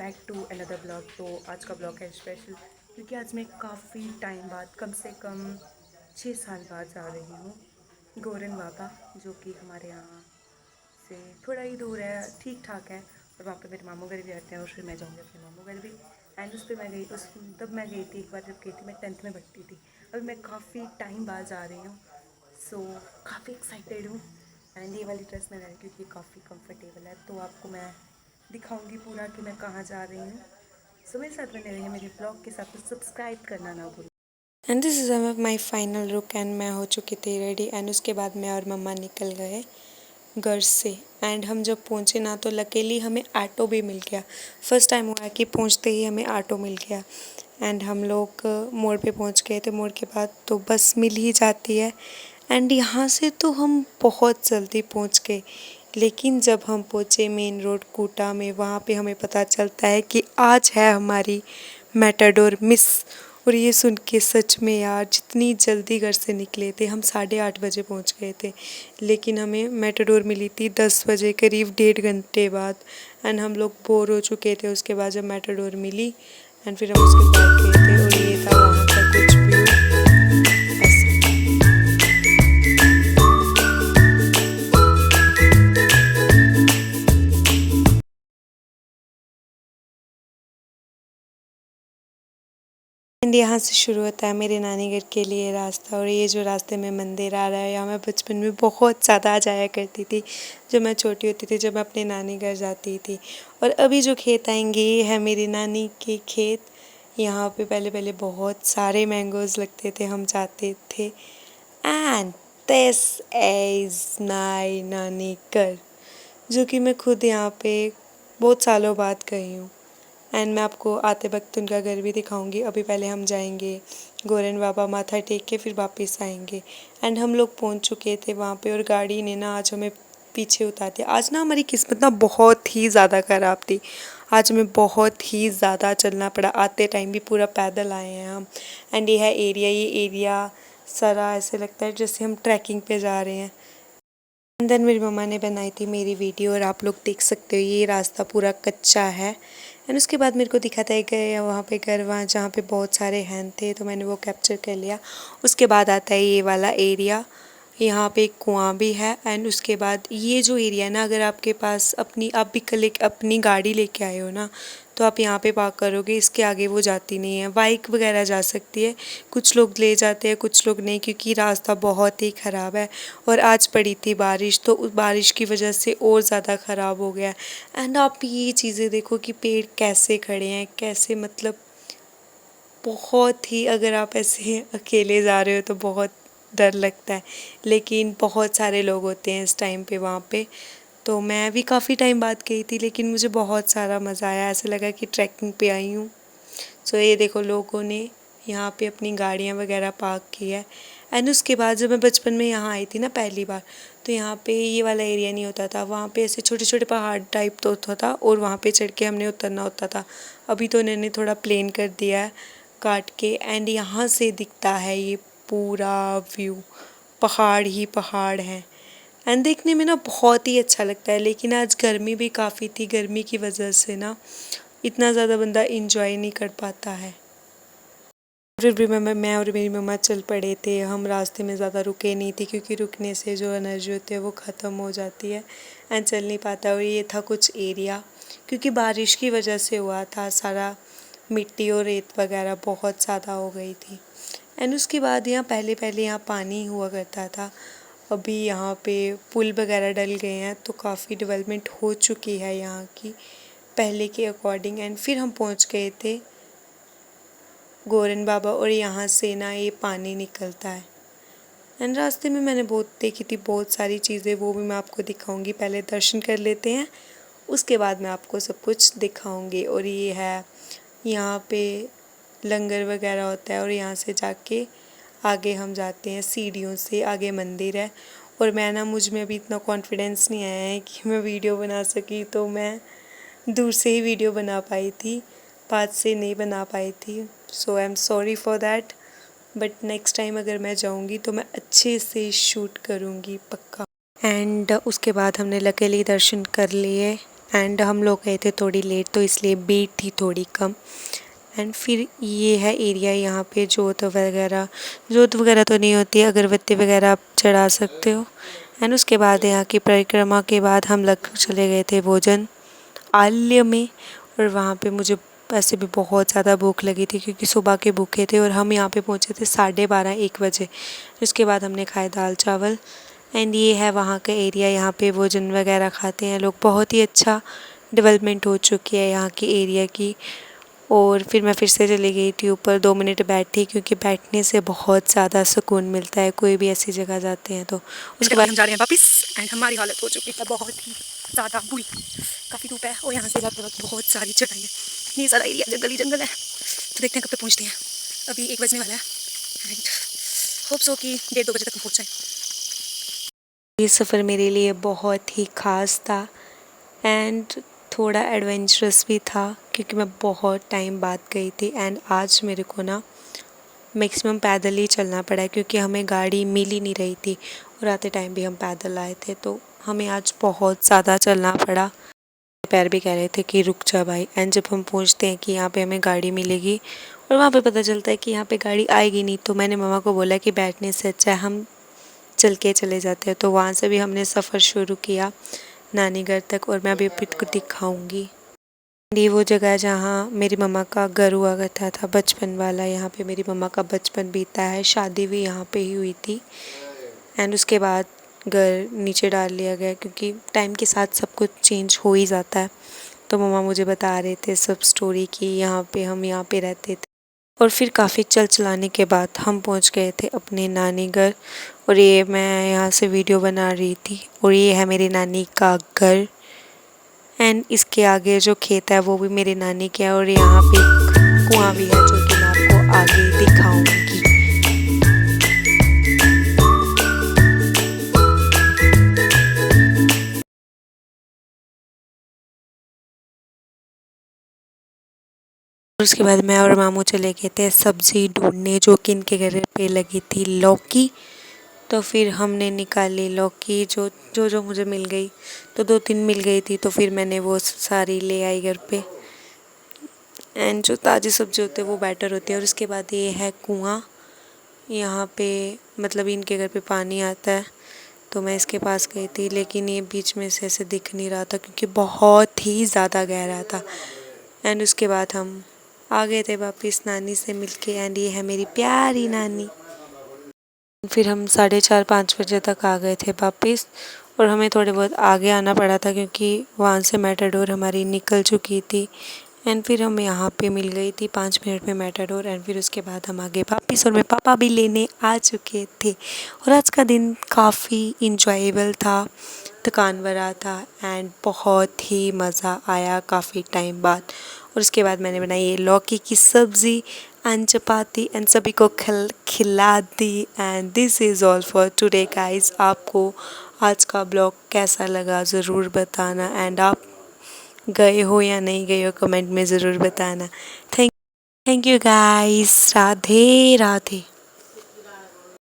Back to another blog. तो आज का ब्लॉग है स्पेशल क्योंकि आज मैं काफ़ी टाइम बाद, कम से कम 6 साल बाद जा रही हूँ गोरन बाबा, जो कि हमारे यहाँ से थोड़ा ही दूर है, ठीक ठाक है। और वहाँ पे मेरे मामू घर भी रहते हैं और फिर मैं जाऊँगी अपने मामू घर भी। एंड उस पर मैं गई, उस तब मैं गई थी एक बार, जब गई थी मैं 10th में पढ़ती थी। अभी मैं काफ़ी टाइम बाद जा रही हूँ, सो काफ़ी एक्साइटेड हूँ। एंड ये वाली ड्रेस मैंने रखी क्योंकि काफ़ी कंफर्टेबल है, तो आपको मैं दिखाऊंगी पूरा कि मैं कहाँ जा रही हूँ। सो मेरे साथ बने रहिए, मेरे ब्लॉग के साथ, तो सब्सक्राइब करना ना भूलें। And this is my final look and मैं हो चुकी थी रेडी। एंड उसके बाद मैं और मम्मा निकल गए घर से। एंड हम जब पहुँचे ना, तो लकीली हमें ऑटो भी मिल गया। फर्स्ट टाइम हुआ कि पहुँचते ही हमें ऑटो मिल गया। एंड हम लोग मोड़ पे पहुँच गए थे। मोड़ के बाद तो बस मिल ही जाती है। एंड यहाँ से तो हम बहुत जल्दी पहुँच गए, लेकिन जब हम पहुँचे मेन रोड कोटा में, वहाँ पे हमें पता चलता है कि आज है हमारी मैटाडोर मिस। और ये सुन के सच में यार, जितनी जल्दी घर से निकले थे हम, 8:30 बजे पहुंच गए थे, लेकिन हमें मैटाडोर मिली थी 10 बजे, करीब 1.5 घंटे बाद। एंड हम लोग बोर हो चुके थे उसके बाद जब मैटाडोर मिली। एंड फिर हम उसके बाद गए थे और ये था वहाँ का कुछ व्यू ऐसे। एंड यहाँ से शुरू होता है मेरे नानी घर के लिए रास्ता। और ये जो रास्ते में मंदिर आ रहा है, यहाँ मैं बचपन में बहुत ज़्यादा जाया करती थी जब मैं छोटी होती थी, जब मैं अपने नानी घर जाती थी। और अभी जो खेत आएंगे, ये है मेरी नानी के खेत। यहाँ पे पहले पहले बहुत सारे मैंगोज़ लगते थे, हम जाते थे। एंड दिस इज़ माई नानी घर, जो कि मैं खुद यहाँ पे बहुत सालों बाद गई हूँ। एंड मैं आपको आते वक्त उनका घर भी दिखाऊंगी। अभी पहले हम जाएंगे गोरन बाबा, माथा टेक के फिर वापस आएंगे। एंड हम लोग पहुंच चुके थे वहाँ पे और गाड़ी ने ना आज हमें पीछे उतार दिया। आज ना हमारी किस्मत ना बहुत ही ज़्यादा ख़राब थी। आज हमें बहुत ही ज़्यादा चलना पड़ा। आते टाइम भी पूरा पैदल आए हैं हम। एंड ये एरिया सारा ऐसे लगता है जैसे हम ट्रैकिंग पे जा रहे हैं। एंड देन मेरी मम्मा ने बनाई थी मेरी वीडियो, और आप लोग देख सकते हो ये रास्ता पूरा कच्चा है। एंड उसके बाद मेरे को दिखाता है कि वहाँ पे घर, वहाँ जहाँ पे बहुत सारे हैन थे, तो मैंने वो कैप्चर कर लिया। उसके बाद आता है ये वाला एरिया, यहाँ पे एक कुआं भी है। एंड उसके बाद ये जो एरिया है ना, अगर आपके पास अपनी, आप भी कल एक अपनी गाड़ी लेके आए हो ना, तो आप यहाँ पे पार्क करोगे, इसके आगे वो जाती नहीं है। बाइक वगैरह जा सकती है, कुछ लोग ले जाते हैं, कुछ लोग नहीं, क्योंकि रास्ता बहुत ही ख़राब है। और आज पड़ी थी बारिश, तो उस बारिश की वजह से और ज़्यादा ख़राब हो गया। एंड आप ये चीज़ें देखो कि पेड़ कैसे खड़े हैं, कैसे, मतलब बहुत ही, अगर आप ऐसे अकेले जा रहे हो तो बहुत डर लगता है, लेकिन बहुत सारे लोग होते हैं इस टाइम पे वहाँ पे। तो मैं भी काफ़ी टाइम बाद गई थी, लेकिन मुझे बहुत सारा मज़ा आया, ऐसा लगा कि ट्रैकिंग पे आई हूँ। सो ये देखो, लोगों ने यहाँ पे अपनी गाड़ियाँ वगैरह पार्क की है। एंड उसके बाद जब मैं बचपन में यहाँ आई थी ना पहली बार, तो यहाँ पे ये वाला एरिया नहीं होता था। वहाँ पे ऐसे छोटे छोटे पहाड़ टाइप तो होता था, और वहाँ पे चढ़ के हमने उतरना होता था। अभी तो उन्होंने थोड़ा प्लेन कर दिया है काट के। एंड यहाँ से दिखता है ये पूरा व्यू, पहाड़ ही पहाड़ हैं। एंड देखने में ना बहुत ही अच्छा लगता है। लेकिन आज गर्मी भी काफ़ी थी, गर्मी की वजह से ना इतना ज़्यादा बंदा इंजॉय नहीं कर पाता है। फिर भी मैं और मेरी मम्मा चल पड़े थे। हम रास्ते में ज़्यादा रुके नहीं थे, क्योंकि रुकने से जो एनर्जी होती है वो ख़त्म हो जाती है एंड चल नहीं पाता। और ये था कुछ एरिया, क्योंकि बारिश की वजह से हुआ था, सारा मिट्टी और रेत वगैरह बहुत ज़्यादा हो गई थी। एंड उसके बाद यहाँ पहले पहले यहाँ पानी हुआ करता था। अभी यहाँ पे पुल वगैरह डल गए हैं, तो काफ़ी डेवलपमेंट हो चुकी है यहाँ की पहले के अकॉर्डिंग। एंड फिर हम पहुँच गए थे गोरन बाबा, और यहाँ से ना ये पानी निकलता है। एंड रास्ते में मैंने बहुत देखी थी बहुत सारी चीज़ें, वो भी मैं आपको दिखाऊंगी। पहले दर्शन कर लेते हैं, उसके बाद मैं आपको सब कुछ दिखाऊंगी। और ये है, यहाँ पे लंगर वगैरह होता है, और यहाँ से जाके आगे हम जाते हैं, सीढ़ियों से आगे मंदिर है। और मैं ना, मुझ में अभी इतना कॉन्फिडेंस नहीं आया है कि मैं वीडियो बना सकी, तो मैं दूर से ही वीडियो बना पाई थी, पास से नहीं बना पाई थी। So I am sorry for that, but next time अगर मैं जाऊँगी तो मैं अच्छे से शूट करूँगी पक्का। एंड उसके बाद हमने लकीली दर्शन कर लिए एंड हम लोग गए थे थोड़ी लेट, तो इसलिए भीड़ थी थोड़ी कम। एंड फिर ये है एरिया, यहाँ पे जोत वगैरह तो नहीं होती, अगरबत्ती वगैरह आप चढ़ा सकते हो। एंड उसके बाद यहाँ की परिक्रमा के बाद हम लोग चले गए थे भोजन आलय में। और वहाँ पे मुझे ऐसे भी बहुत ज़्यादा भूख लगी थी क्योंकि सुबह के भूखे थे, और हम यहाँ पे पहुँचे थे 12:30-1 बजे। उसके बाद हमने खाए दाल चावल। एंड ये है वहाँ का एरिया, यहाँ पे भोजन वगैरह खाते हैं लोग। बहुत ही अच्छा डेवलपमेंट हो चुकी है यहाँ की एरिया की। और फिर मैं फिर से चली गई थी ऊपर, 2 मिनट बैठी क्योंकि बैठने से बहुत ज़्यादा सुकून मिलता है कोई भी ऐसी जगह जाते हैं तो। उसके बाद हम जा रहे हैं वापस। एंड हमारी हालत हो चुकी है बहुत ही ज़्यादा बुरी, काफ़ी धूप है और यहाँ से जाते वक्त बहुत सारी चढ़ाई है, इतनी सारा एरिया जंगल ही जंगल है। तो देखते हैं कब तक पहुँचते हैं। अभी 1 बजने वाला है एंड होप सो कि 1:30-2 बजे तक हम पहुँच जाएँ। ये सफ़र मेरे लिए बहुत ही ख़ास था एंड थोड़ा एडवेंचरस भी था क्योंकि मैं बहुत टाइम बाद गई थी। एंड आज मेरे को ना मैक्सिमम पैदल ही चलना पड़ा है क्योंकि हमें गाड़ी मिल ही नहीं रही थी, और आते टाइम भी हम पैदल आए थे, तो हमें आज बहुत ज़्यादा चलना पड़ा। पैर भी कह रहे थे कि रुक जा भाई। एंड जब हम पूछते हैं कि यहाँ पे हमें गाड़ी मिलेगी और वहाँ पे पता चलता है कि यहाँ पे गाड़ी आएगी नहीं, तो मैंने मम्मा को बोला कि बैठने से अच्छा है हम चल के चले जाते हैं। तो वहाँ से भी हमने सफ़र शुरू किया नानी घर तक, और मैं अभी आपको दिखाऊंगी। ये वो जगह है जहाँ मेरी मम्मा का घर हुआ करता था बचपन वाला। यहाँ पे मेरी मम्मा का बचपन बीता है, शादी भी यहाँ पे ही हुई थी। एंड उसके बाद घर नीचे डाल लिया गया क्योंकि टाइम के साथ सब कुछ चेंज हो ही जाता है। तो मम्मा मुझे बता रहे थे सब स्टोरी की, यहाँ पे हम यहाँ पे रहते थे। और फिर काफ़ी चल चलाने के बाद हम पहुँच गए थे अपने नानी घर। और ये मैं यहाँ से वीडियो बना रही थी, और ये है मेरी नानी का घर। एंड इसके आगे जो खेत है वो भी मेरी नानी के है, और यहाँ पे एक कुआं भी है जो कि मैं आपको आगे दिखाऊंगी। उसके बाद मैं और मामू चले गए थे सब्जी ढूंढने, जो कि इनके घर पे लगी थी लौकी। तो फिर हमने निकाली लौकी, जो मुझे मिल गई, तो 2-3 मिल गई थी, तो फिर मैंने वो सारी ले आई घर पे। एंड जो ताज़ी सब्जी होती है वो बेटर होती है। और उसके बाद ये है कुआं, यहाँ पे मतलब इनके घर पे पानी आता है, तो मैं इसके पास गई थी, लेकिन ये बीच में से ऐसे दिख नहीं रहा था क्योंकि बहुत ही ज़्यादा गहरा था। एंड उसके बाद हम आ गए थे वापस नानी से मिलके। एंड ये है मेरी प्यारी नानी। फिर हम 4:30-5 बजे तक आ गए थे वापस, और हमें थोड़े बहुत आगे आना पड़ा था क्योंकि वहाँ से मेटाडोर हमारी निकल चुकी थी। एंड फिर हम यहाँ पे मिल गई थी 5 मिनट में मेटाडोर। एंड फिर उसके बाद हम आगे वापस, और मेरे पापा भी लेने आ चुके थे। और आज का दिन काफ़ी इंजॉयबल था, थकान भरा था, एंड बहुत ही मज़ा आया काफ़ी टाइम बाद। और उसके बाद मैंने बनाई ये लौकी की सब्ज़ी एंड चपाती, एंड सभी को खिला दी। And this is all for today guys. आपको आज का ब्लॉग कैसा लगा ज़रूर बताना, एंड आप गए हो या नहीं गए हो कमेंट में ज़रूर बताना। Thank you guys. Radhe Radhe.